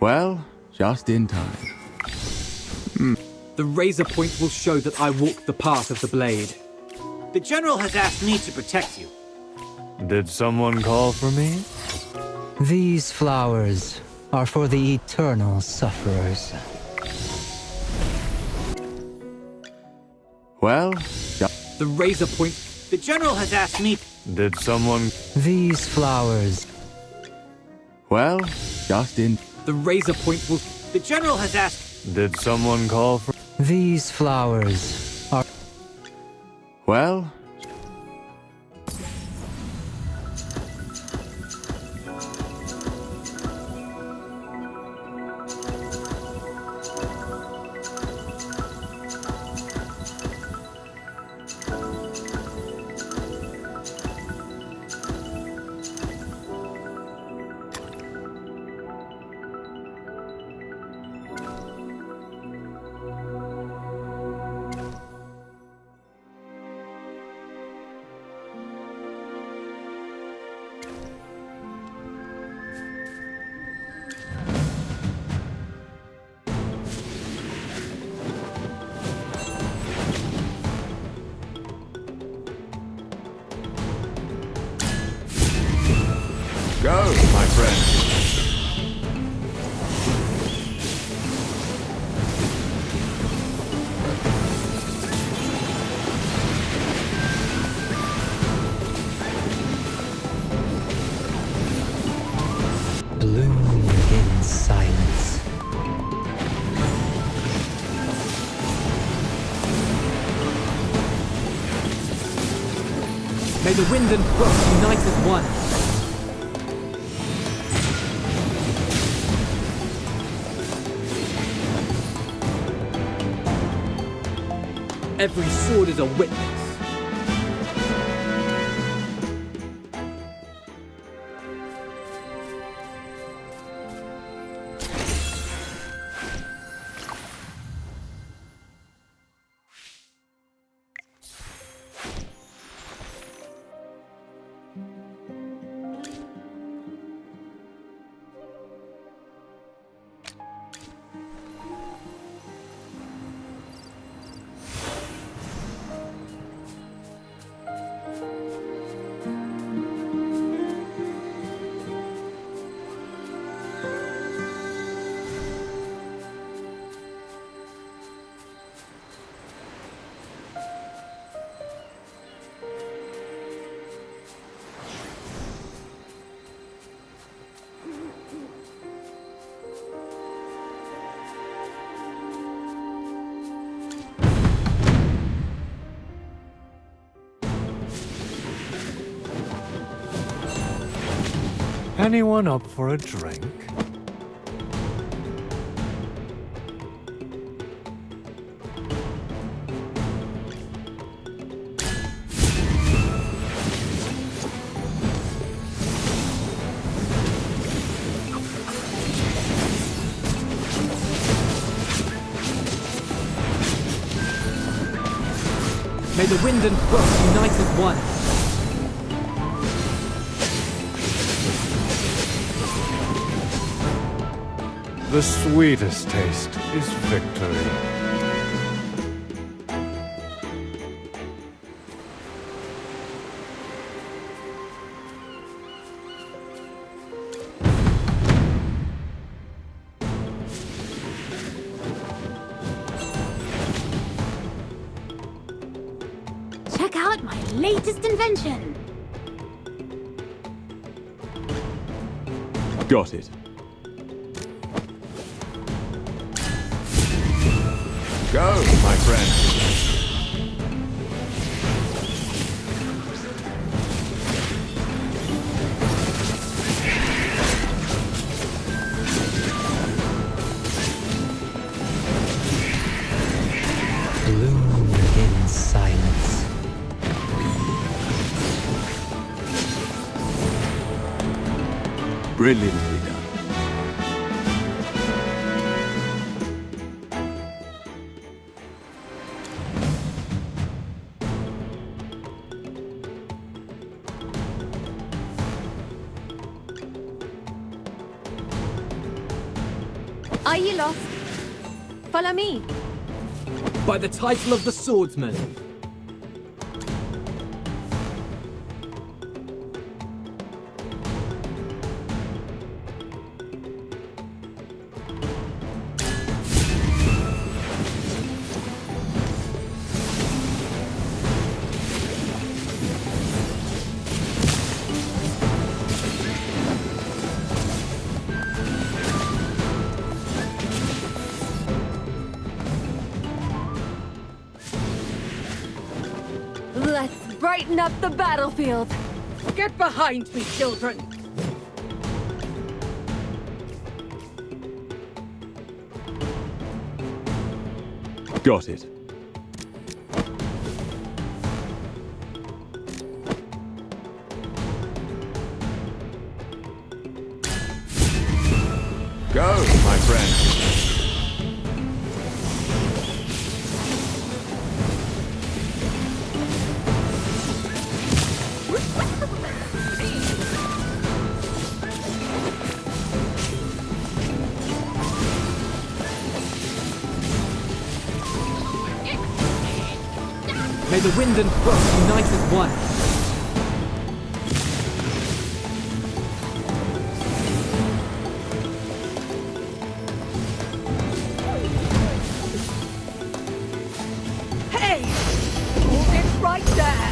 Well, just in time. The razor point will show that I walked the path of the blade. The General has asked me to protect you. Did someone call for me? These flowers are for the eternal sufferers. Well, The razor point. The General has asked me. Did someone... These flowers. well, just in... The razor point will. The General has asked. Did someone call for... These flowers are. well, go, my friend. Bloom in silence. May the wind and frost unite as one. Every sword is a witness. Anyone up for a drink? May the wind and frost unite as one. The sweetest taste is victory. Check out my latest invention. Got it. Go, my friend. Bloom in silence. Brilliantly done. Are you lost? Follow me. By the title of the swordsman. Let's brighten up the battlefield. Get behind me, children! Got it. Go, my friend. May the wind and frost unite as one. Hey! Hold it right there!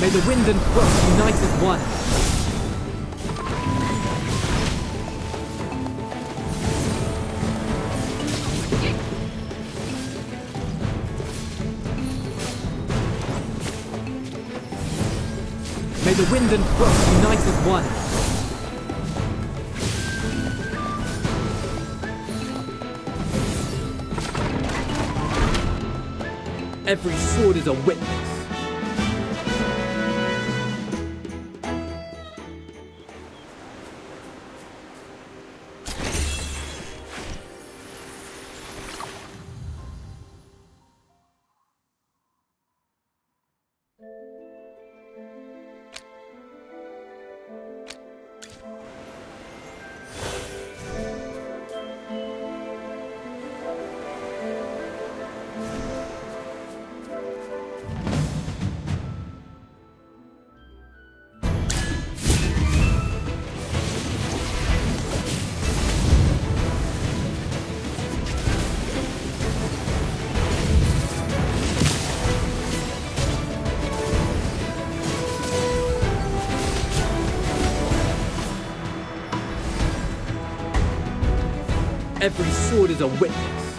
May the wind and frost unite as one. May the wind and frost unite as one. Every sword is a witness. Every sword is a witness.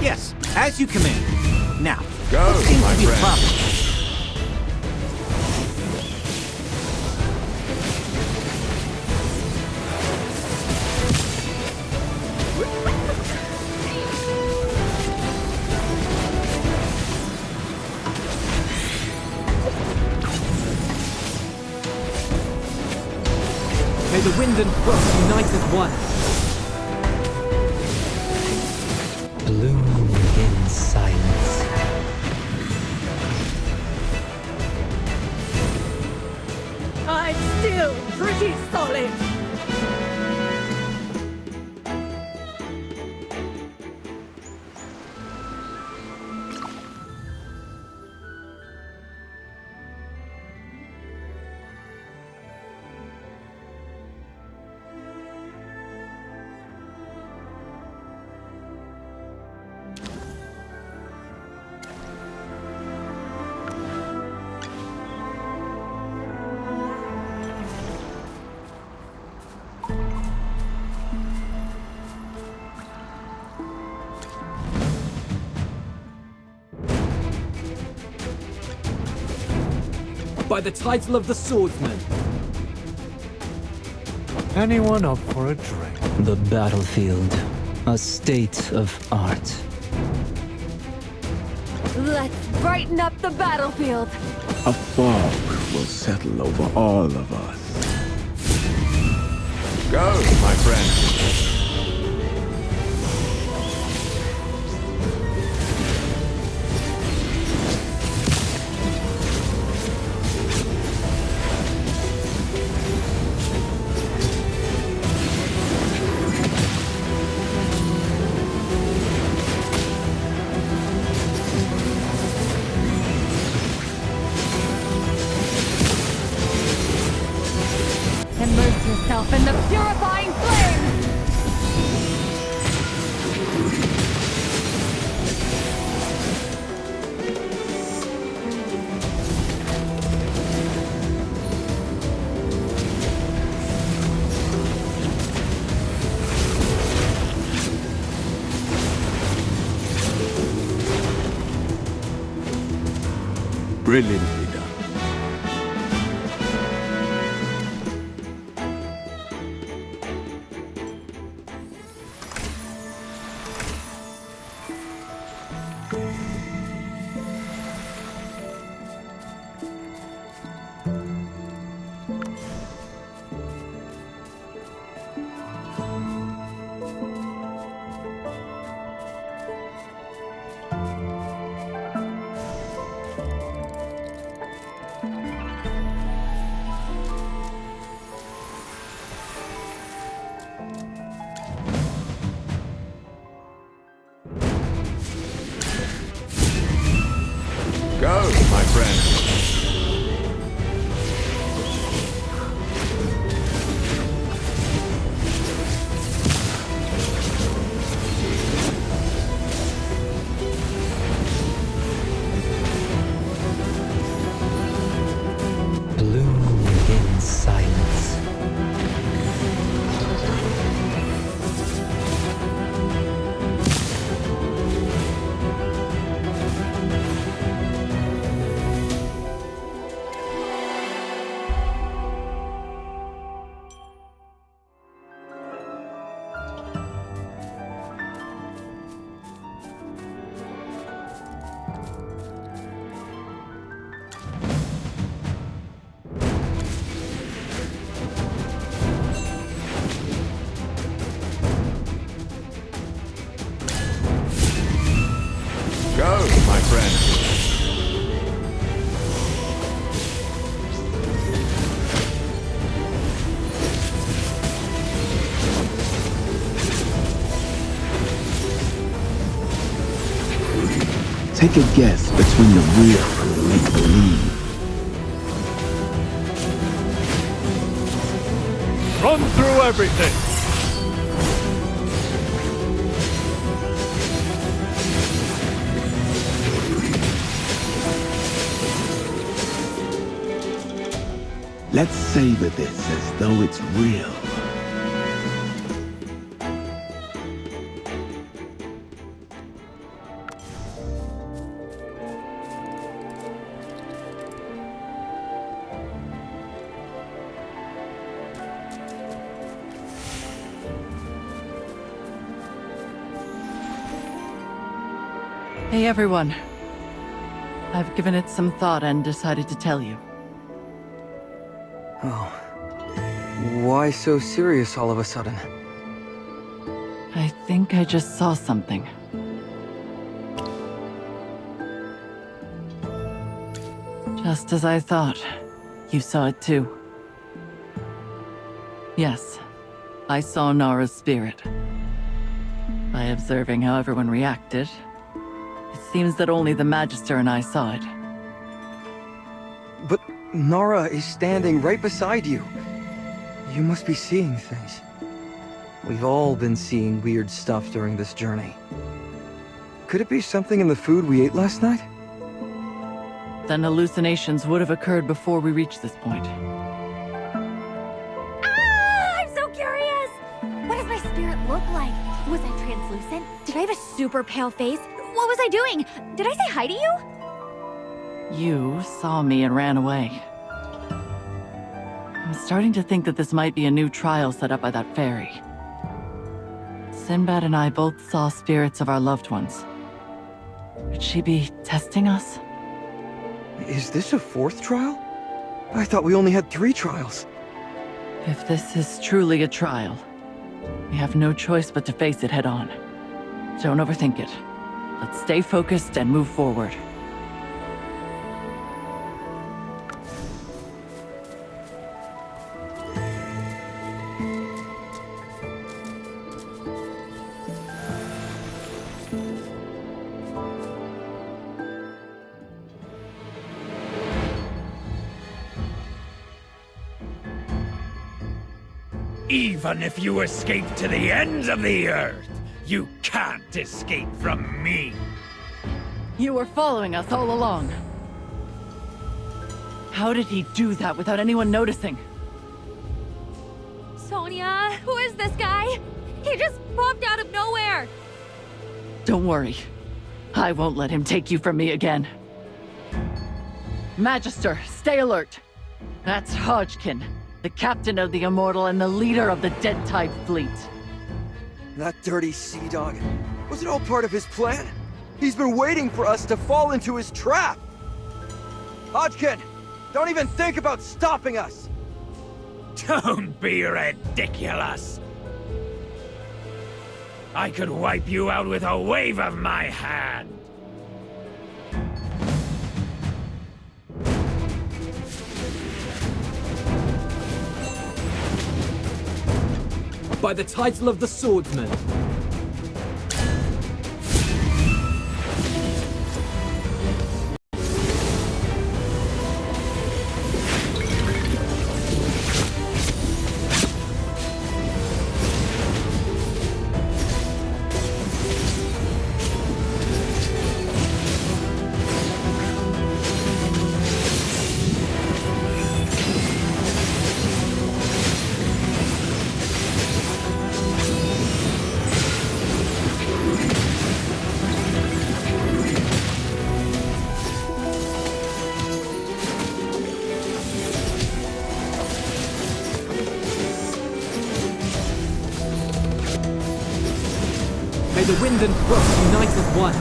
Yes, as you command. Now, Go, what seems my to be the friend. problem? May the wind and frost unite as one. Bloom in silence. I'm still pretty solid. By the title of the swordsman. Anyone up for a drink? The battlefield, a state of art. Let's brighten up the battlefield. A fog will settle over all of us. Go, my friend. Immerse yourself in the purifying flame! Brilliantly done. Go, my friend. bloom in silence. Go, my friend. Take a guess between the real and the make-believe. Run through everything! Let's savor this as though it's real. Hey everyone. I've given it some thought and decided to tell you. Oh. Why so serious all of a sudden? I think I just saw something. Just as I thought. You saw it too. Yes, I saw Nara's spirit. By observing how everyone reacted, it seems that only the Magister and I saw it. But Nara is standing right beside you. You must be seeing things. We've all been seeing weird stuff during this journey. Could it be something in the food we ate last night? Then hallucinations would have occurred before we reached this point. Ah! I'm so curious! What does my spirit look like? Was I translucent? Did I have a super pale face? What was I doing? Did I say hi to you? You saw me and ran away. I'm starting to think that this might be a new trial set up by that fairy. Sinbad and I both saw spirits of our loved ones. Could she be testing us? Is this a fourth trial? I thought we only had 3 trials. If this is truly a trial, we have no choice but to face it head on. Don't overthink it. Let's stay focused and move forward. Even if you escape to the ends of the earth, you can't escape from me. You were following us all along. How did he do that without anyone noticing? Sonia, who is this guy? He just popped out of nowhere. Don't worry. I won't let him take you from me again. Magister, stay alert. That's Hodgkin, the captain of the Immortal and the leader of the Dead Tide fleet. That dirty sea dog. Was it all part of his plan? He's been waiting for us to fall into his trap! Hodgkin! Don't even think about stopping us! Don't be ridiculous. I could wipe you out with a wave of my hand. By the title of the Swordsman. May the wind and frost unite as one.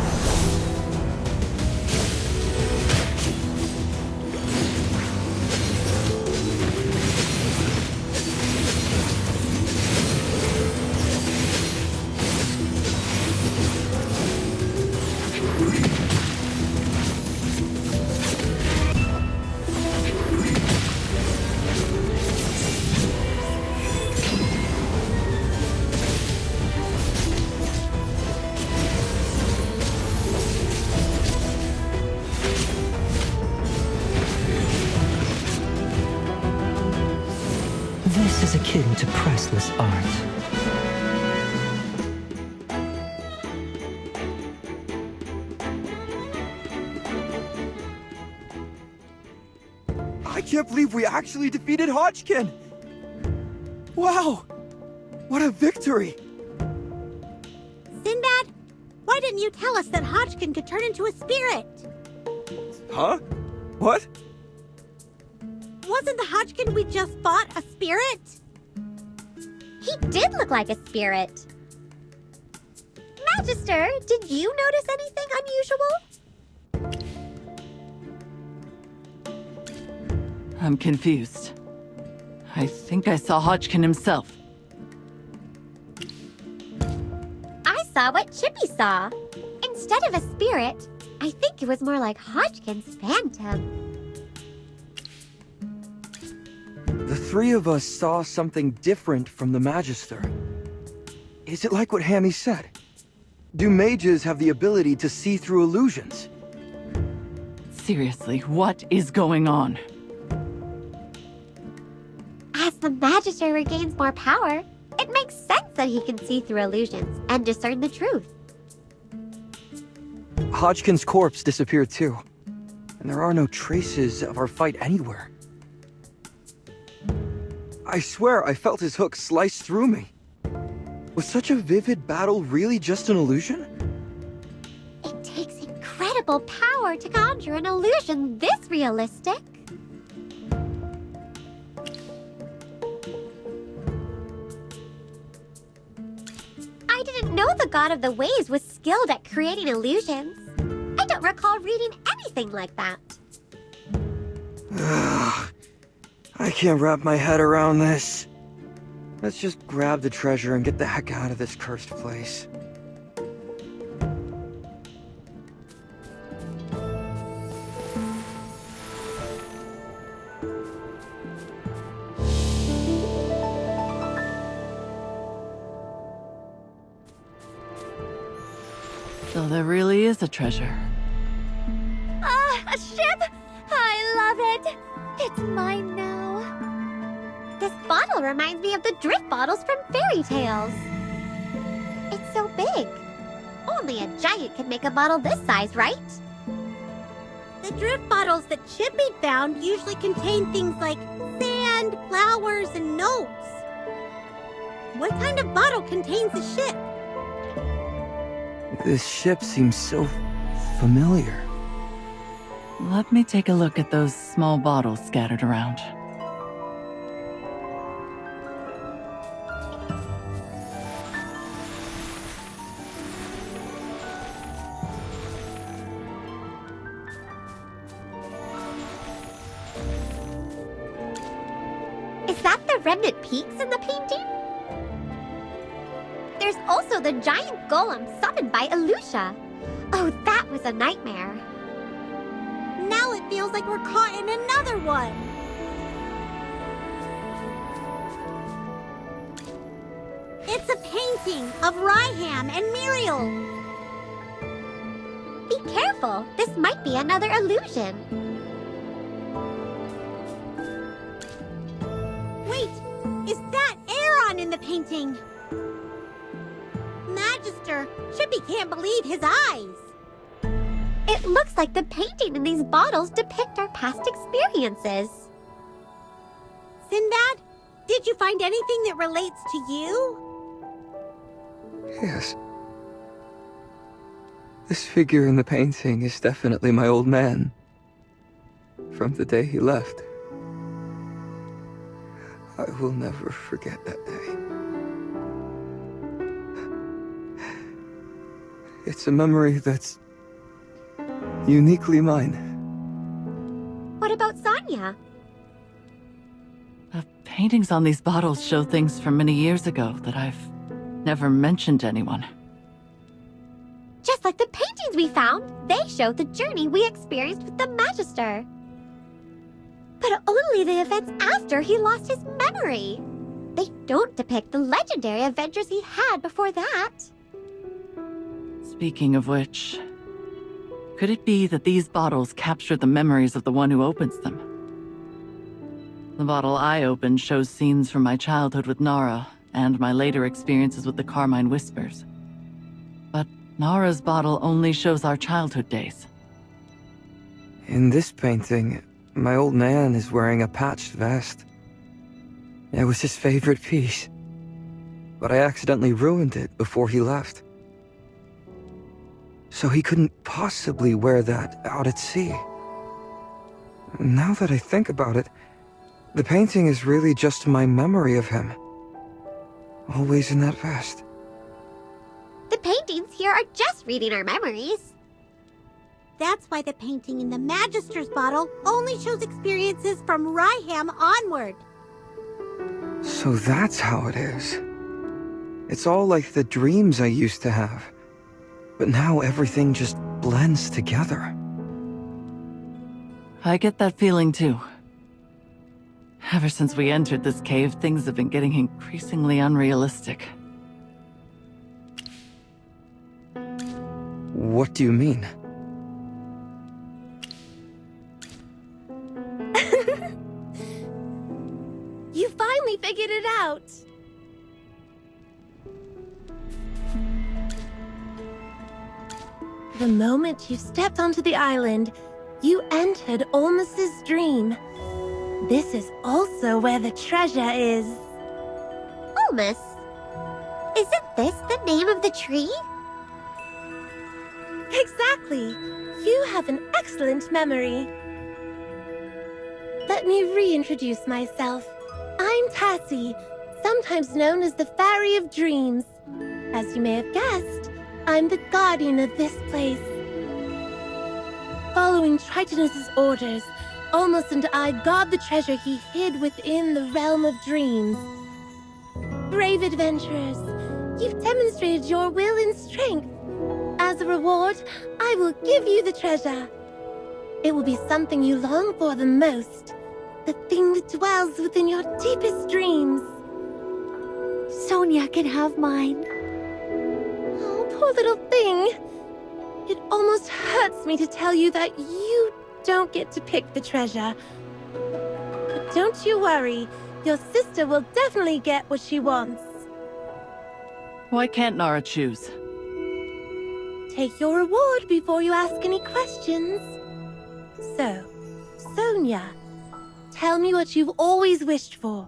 This is akin to priceless art. I can't believe we actually defeated Hodgkin! Wow! What a victory! Sinbad, why didn't you tell us that Hodgkin could turn into a spirit? Huh? What? Wasn't the Hodgkin we just fought a spirit? He did look like a spirit. Magister, did you notice anything unusual? I'm confused. I think I saw Hodgkin himself. I saw what Chippy saw. Instead of a spirit, I think it was more like Hodgkin's phantom. The 3 of us saw something different from the Magister. Is it like what Hammy said? Do mages have the ability to see through illusions? Seriously, what is going on? As the Magister regains more power, it makes sense that he can see through illusions and discern the truth. Hodgkin's corpse disappeared too. And there are no traces of our fight anywhere. I swear I felt his hook slice through me. Was such a vivid battle really just an illusion? It takes incredible power to conjure an illusion this realistic. I didn't know the God of the Waves was skilled at creating illusions. I don't recall reading anything like that. Ugh, I can't wrap my head around this. Let's just grab the treasure and get the heck out of this cursed place. So there really is a treasure. Ah, a ship! I love it! It's mine now. This bottle reminds me of the drift bottles from fairy tales. It's so big. Only a giant could make a bottle this size, right? The drift bottles that Chippy found usually contain things like sand, flowers, and notes. What kind of bottle contains a ship? This ship seems so familiar. Let me take a look at those small bottles scattered around. Is that the remnant peaks in the painting? There's also the giant golem summoned by Elucia. Oh, that was a nightmare. Now it feels like we're caught in another one. It's a painting of Ryham and Muriel. Be careful, this might be another illusion. Wait, is that Aaron in the painting? Magister, Chippy can't believe his eyes. It looks like the painting in these bottles depict our past experiences. Sinbad, did you find anything that relates to you? Yes. This figure in the painting is definitely my old man. From the day he left. I will never forget that day. It's a memory that's uniquely mine. What about Sonia? The paintings on these bottles show things from many years ago that I've never mentioned to anyone. Just like the paintings we found, they show the journey we experienced with the Magister. But only the events after he lost his memory. They don't depict the legendary adventures he had before that. Speaking of which, could it be that these bottles capture the memories of the one who opens them? The bottle I opened shows scenes from my childhood with Nara and my later experiences with the Carmine Whispers. But Nara's bottle only shows our childhood days. In this painting, my old man is wearing a patched vest. It was his favorite piece, but I accidentally ruined it before he left. So he couldn't possibly wear that out at sea. Now that I think about it, the painting is really just my memory of him. Always in that vest. The paintings here are just reading our memories. That's why the painting in the Magister's bottle only shows experiences from Ryham onward. So that's how it is. It's all like the dreams I used to have. But now everything just blends together. I get that feeling too. Ever since we entered this cave, things have been getting increasingly unrealistic. What do you mean? You finally figured it out. The moment you stepped onto the island, you entered Olmus's dream. This is also where the treasure is. Olmus? Isn't this the name of the tree? Exactly. You have an excellent memory. Let me reintroduce myself. I'm Tassie, sometimes known as the Fairy of Dreams. As you may have guessed, I'm the guardian of this place. Following Tritonus's orders, Olmos and I guard the treasure he hid within the realm of dreams. Brave adventurers, you've demonstrated your will and strength. As a reward, I will give you the treasure. It will be something you long for the most. The thing that dwells within your deepest dreams. Sonia can have mine. Oh, poor little thing. It almost hurts me to tell you that you don't get to pick the treasure. But don't you worry. Your sister will definitely get what she wants. Why can't Nara choose? Take your reward before you ask any questions. So, Sonia, tell me what you've always wished for.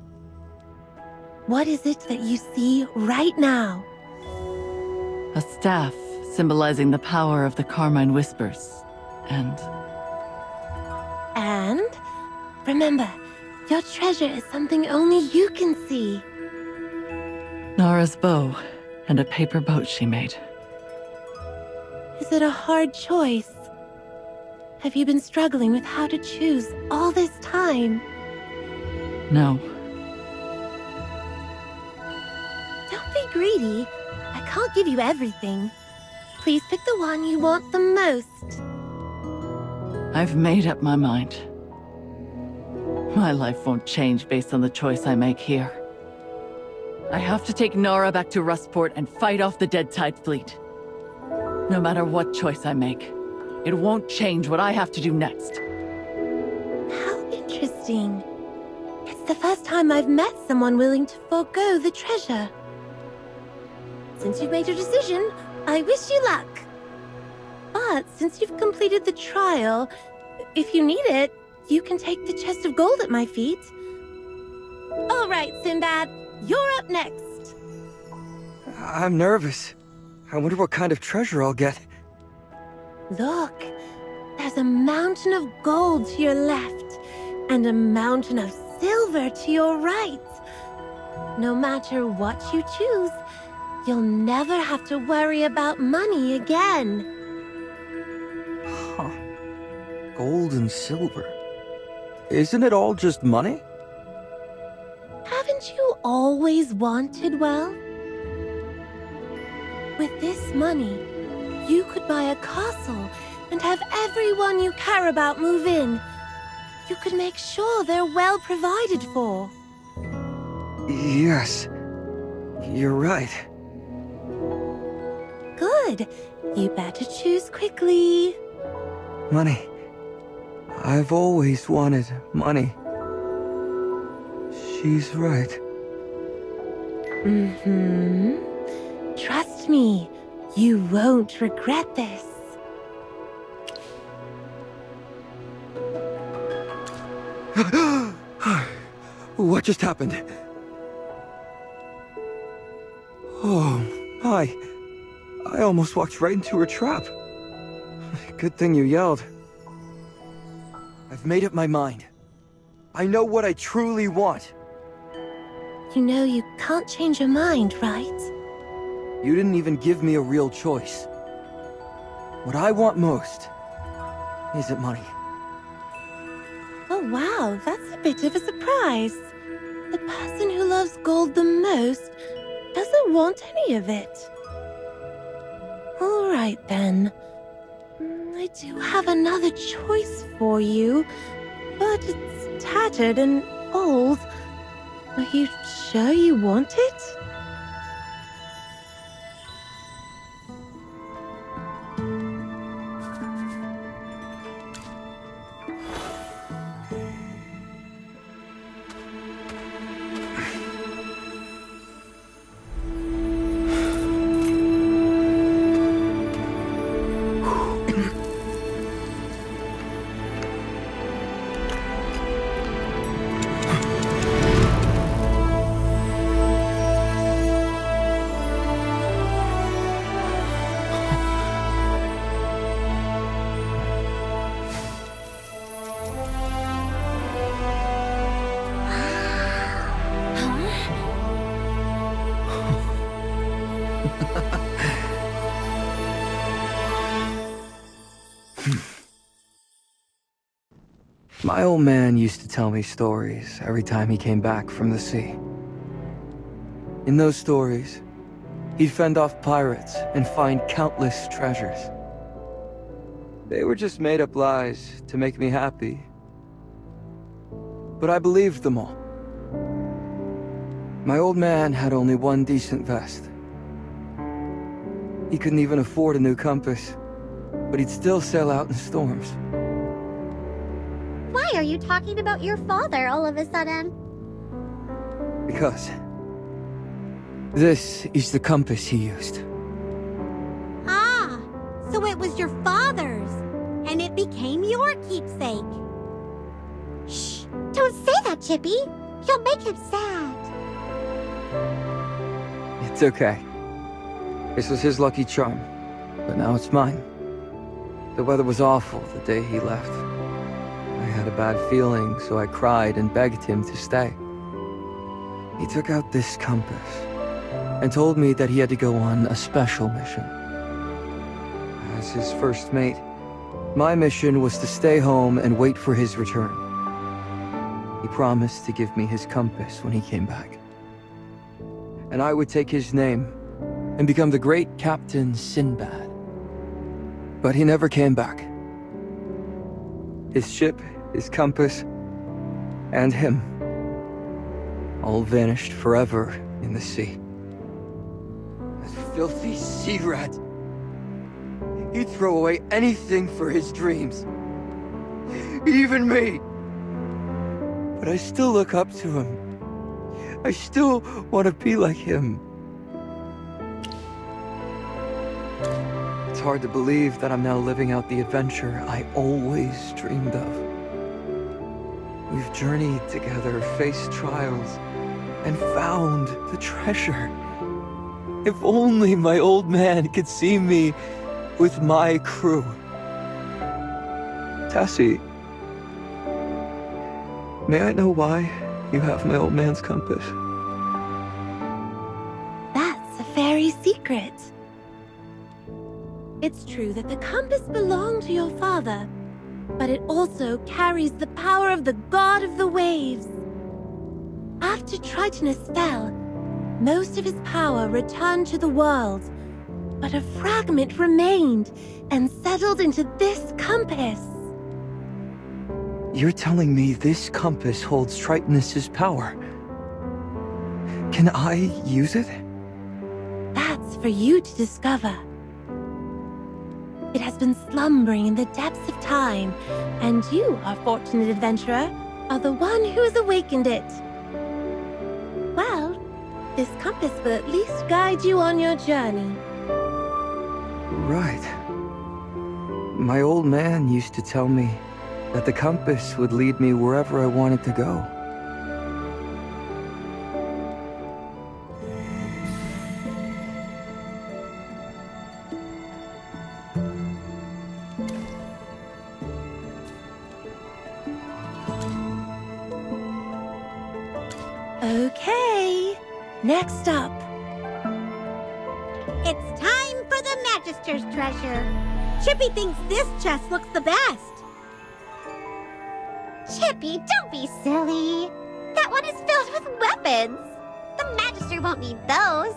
What is it that you see right now? A staff symbolizing the power of the Carmine Whispers. And remember, your treasure is something only you can see. Nara's bow and a paper boat she made. Is it a hard choice? Have you been struggling with how to choose all this time? No. Don't be greedy. I can't give you everything. Please pick the one you want the most. I've made up my mind. My life won't change based on the choice I make here. I have to take Nara back to Rustport and fight off the Dead Tide fleet. No matter what choice I make, it won't change what I have to do next. How interesting. It's the first time I've met someone willing to forego the treasure. Since you've made your decision, I wish you luck. But since you've completed the trial, if you need it, you can take the chest of gold at my feet. All right, Sinbad, you're up next. I'm nervous. I wonder what kind of treasure I'll get. Look, there's a mountain of gold to your left, and a mountain of silver to your right. No matter what you choose, you'll never have to worry about money again. Huh. Gold and silver. Isn't it all just money? Haven't you always wanted wealth? With this money, you could buy a castle and have everyone you care about move in. You could make sure they're well provided for. Yes. You're right. Good. You better choose quickly. Money. I've always wanted money. She's right. Mm-hmm. Trust me, you won't regret this. What just happened? Oh, my. I almost walked right into her trap. Good thing you yelled. I've made up my mind. I know what I truly want. You know you can't change your mind, right? You didn't even give me a real choice. What I want most isn't money. Oh wow, that's a bit of a surprise. The person who loves gold the most doesn't want any of it. All right then. I do have another choice for you, but it's tattered and old. Are you sure you want it? My old man used to tell me stories every time he came back from the sea. In those stories, he'd fend off pirates and find countless treasures. They were just made-up lies to make me happy. But I believed them all. My old man had only one decent vest. He couldn't even afford a new compass, but he'd still sail out in storms. Why are you talking about your father all of a sudden? Because this is the compass he used. Ah, so it was your father's, and it became your keepsake. Shh! Don't say that, Chippy! You'll make him sad. It's okay. This was his lucky charm, but now it's mine. The weather was awful the day he left. I had a bad feeling, so I cried and begged him to stay. He took out this compass and told me that he had to go on a special mission. As his first mate, my mission was to stay home and wait for his return. He promised to give me his compass when he came back. And I would take his name and become the great Captain Sinbad. But he never came back. His ship, his compass, and him all vanished forever in the sea. That filthy sea rat. He'd throw away anything for his dreams. Even me. But I still look up to him. I still want to be like him. It's hard to believe that I'm now living out the adventure I always dreamed of. We've journeyed together, faced trials, and found the treasure. If only my old man could see me with my crew. Tassie, may I know why you have my old man's compass? That's a fairy secret. It's true that the compass belonged to your father, but it also carries the power of the god of the waves. After Tritonus fell, most of his power returned to the world, but a fragment remained and settled into this compass. You're telling me this compass holds Tritonus' power? Can I use it? That's for you to discover. It has been slumbering in the depths of time, and you, our fortunate adventurer, are the one who has awakened it. Well, this compass will at least guide you on your journey. Right. My old man used to tell me that the compass would lead me wherever I wanted to go. Okay, next up. It's time for the Magister's treasure. Chippy thinks this chest looks the best. Chippy, don't be silly. That one is filled with weapons. The Magister won't need those.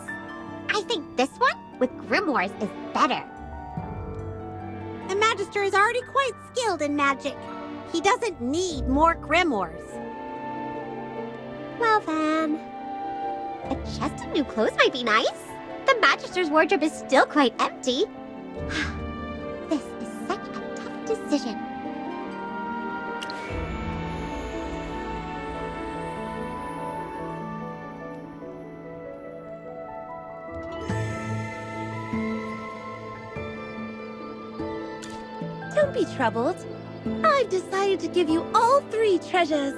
I think this one with grimoires is better. The Magister is already quite skilled in magic. He doesn't need more grimoires. Well then, a chest of new clothes might be nice. The Magister's wardrobe is still quite empty. This is such a tough decision. Don't be troubled. I've decided to give you all 3 treasures.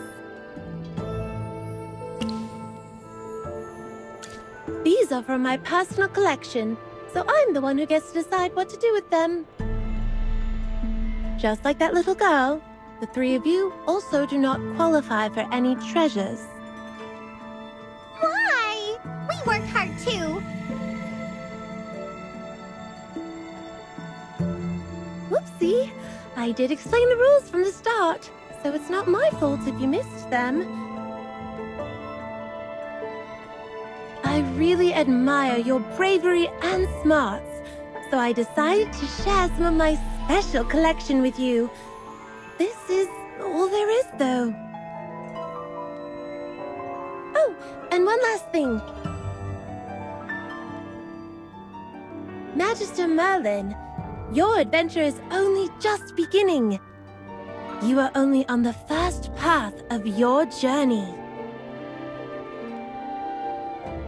These are from my personal collection, so I'm the one who gets to decide what to do with them. Just like that little girl, the 3 of you also do not qualify for any treasures. Why? We worked hard too. Whoopsie! I did explain the rules from the start, so it's not my fault if you missed them. I really admire your bravery and smarts, so I decided to share some of my special collection with you. This is all there is, though. Oh, and one last thing. Magister Merlin, your adventure is only just beginning. You are only on the first path of your journey.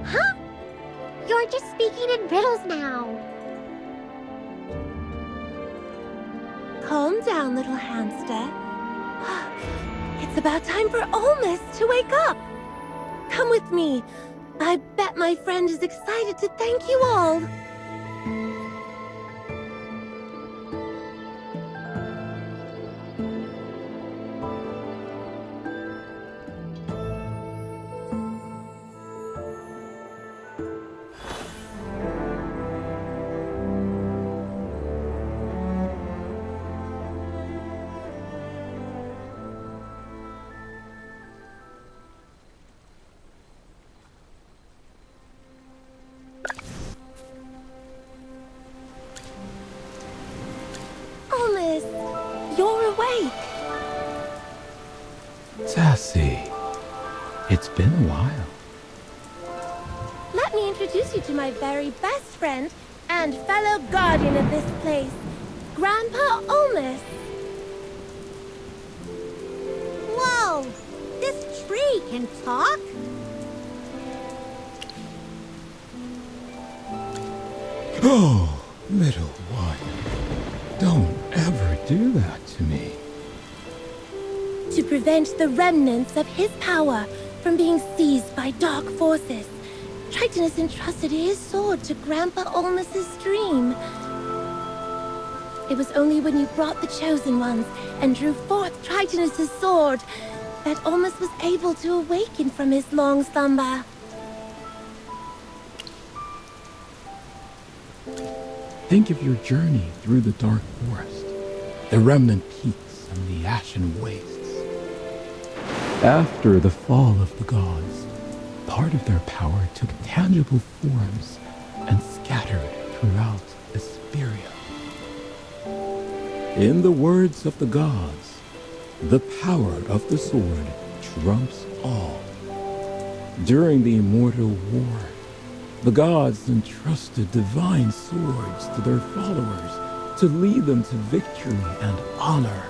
Huh? You're just speaking in riddles now. Calm down, little hamster. It's about time for Olmus to wake up. Come with me. I bet my friend is excited to thank you all. You're awake. Sassy, it's been a while. Let me introduce you to my very best friend and fellow guardian of this place, Grandpa Olmus. Whoa! This tree can talk? Oh, little one. Don't ever do that to me. To prevent the remnants of his power from being seized by dark forces, Tritonus entrusted his sword to Grandpa Olmus's dream. It was only when you brought the Chosen Ones and drew forth Tritonus's sword that Olmus was able to awaken from his long slumber. Think of your journey through the dark forest, the remnant peaks and the ashen wastes. After the fall of the gods, part of their power took tangible forms and scattered throughout Esperia. In the words of the gods, the power of the sword trumps all. During the immortal war, the gods entrusted divine swords to their followers to lead them to victory and honor.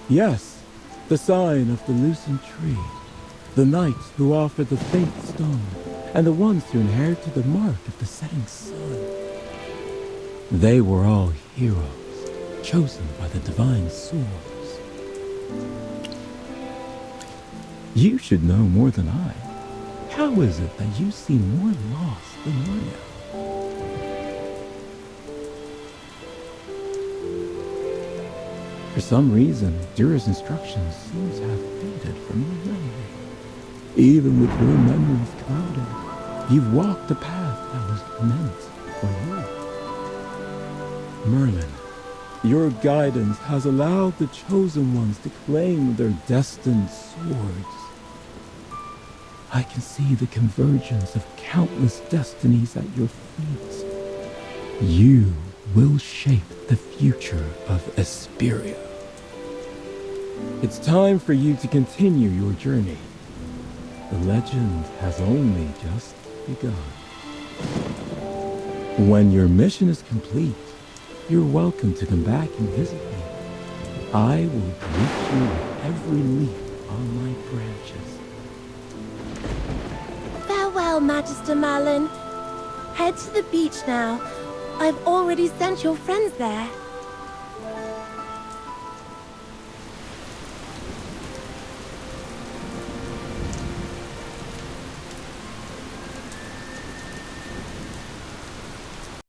Yes, the sign of the loosened tree, the knights who offer the faint stone, and the ones who inherited the mark of the setting sun. They were all heroes, chosen by the divine swords. You should know more than I. How is it that you seem more lost than I am? For some reason, Dura's instructions seem to have faded from your memory. Even with your memories clouded, you've walked a path that was meant for you. Merlin, your guidance has allowed the Chosen Ones to claim their destined swords. I can see the convergence of countless destinies at your feet. You will shape the future of Esperia. It's time for you to continue your journey. The legend has only just begun. When your mission is complete, you're welcome to come back and visit me. I will greet you with every leaf on my branches. Farewell, Magister Merlin. Head to the beach now. I've already sent your friends there.